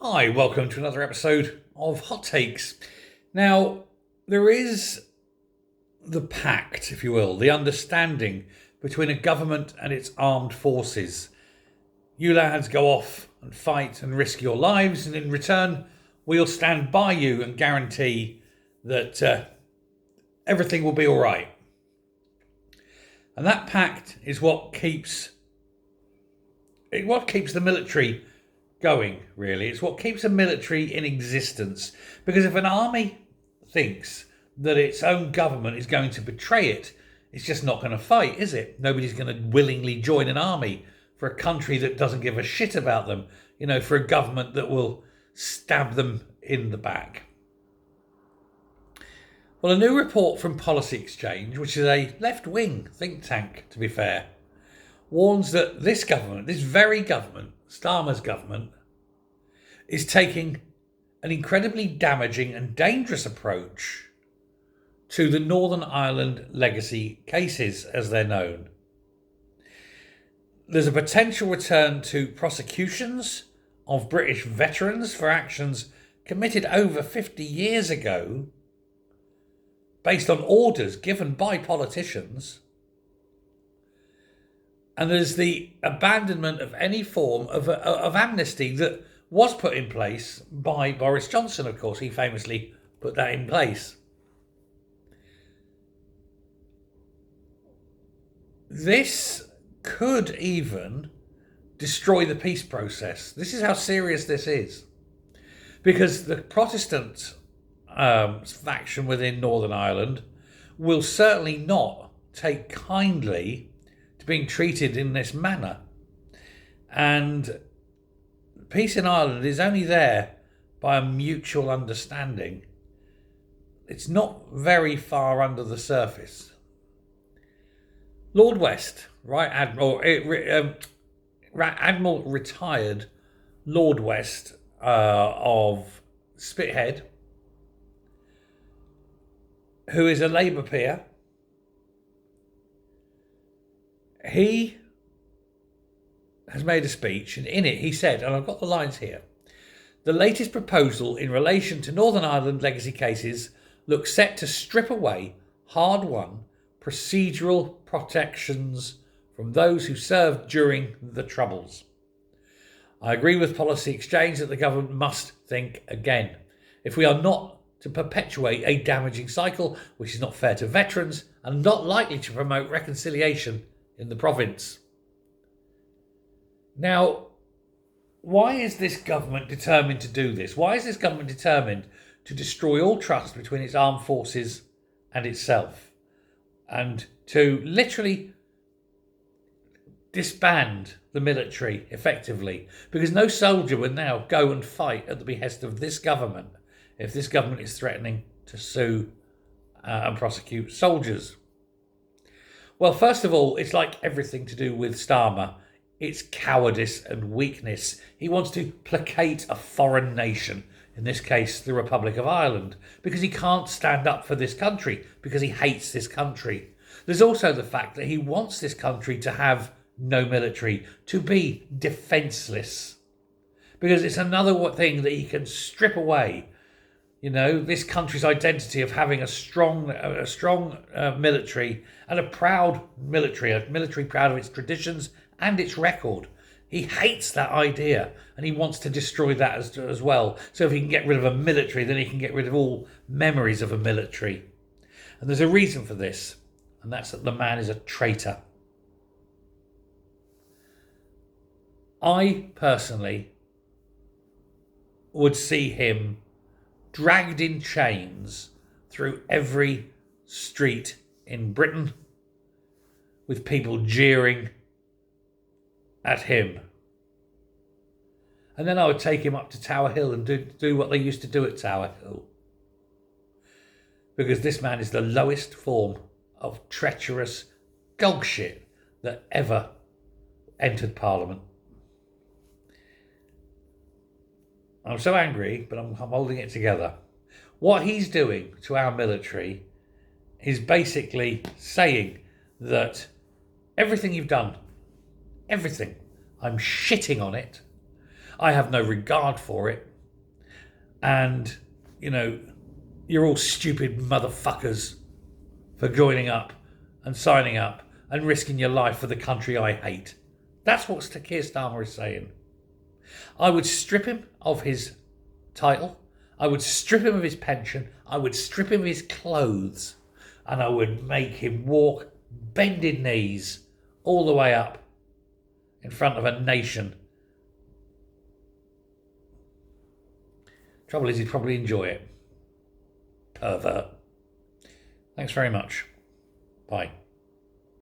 Hi, welcome to another episode of Hot Takes. Now, there is the pact, if you will, the understanding between a government and its armed forces. You lads go off and fight and risk your lives, and in return, we'll stand by you and guarantee that everything will be all right. And that pact is what keeps the military going, really. It's what keeps a military in existence. Because if an army thinks that its own government is going to betray it, it's just not going to fight, is it? Nobody's going to willingly join an army for a country that doesn't give a shit about them, for a government that will stab them in the back. Well, a new report from Policy Exchange, which is a left-wing think tank, to be fair, warns that this very government, Starmer's government, is taking an incredibly damaging and dangerous approach to the Northern Ireland legacy cases, as they're known. There's a potential return to prosecutions of British veterans for actions committed over 50 years ago, based on orders given by politicians. And there's the abandonment of any form of amnesty that was put in place by Boris Johnson, of course. He famously put that in place. This could even destroy the peace process. This is how serious this is. Because the Protestant faction within Northern Ireland will certainly not take kindly being treated in this manner. And peace in Ireland is only there by a mutual understanding. It's not very far under the surface. Lord West, Admiral retired Lord West of Spithead, who is a Labour peer. He has made a speech, and in it he said, and I've got the lines here, the latest proposal in relation to Northern Ireland legacy cases looks set to strip away hard-won procedural protections from those who served during the Troubles. I agree with Policy Exchange that the government must think again. If we are not to perpetuate a damaging cycle, which is not fair to veterans and not likely to promote reconciliation in the province. Now, why is this government determined to do this? Why is this government determined to destroy all trust between its armed forces and itself, and to literally disband the military effectively? Because no soldier would now go and fight at the behest of this government if this government is threatening to sue and prosecute soldiers. Well, first of all, it's like everything to do with Starmer. It's cowardice and weakness. He wants to placate a foreign nation, in this case, the Republic of Ireland, because he can't stand up for this country, because he hates this country. There's also the fact that he wants this country to have no military, to be defenceless, because it's another thing that he can strip away. This country's identity of having a strong military and a proud military, a military proud of its traditions and its record. He hates that idea, and he wants to destroy that as well. So if he can get rid of a military, then he can get rid of all memories of a military. And there's a reason for this, and that's that the man is a traitor. I personally would see him dragged in chains through every street in Britain, with people jeering at him. And then I would take him up to Tower Hill and do what they used to do at Tower Hill. Because this man is the lowest form of treacherous dog shit that ever entered Parliament. I'm so angry, but I'm holding it together. What he's doing to our military is basically saying that everything you've done, everything, I'm shitting on it. I have no regard for it. And, you know, you're all stupid motherfuckers for joining up and signing up and risking your life for the country I hate. That's what Keir Starmer is saying. I would strip him of his title. I would strip him of his pension. I would strip him of his clothes. And I would make him walk bended knees all the way up in front of a nation. Trouble is, he'd probably enjoy it. Pervert. Thanks very much. Bye.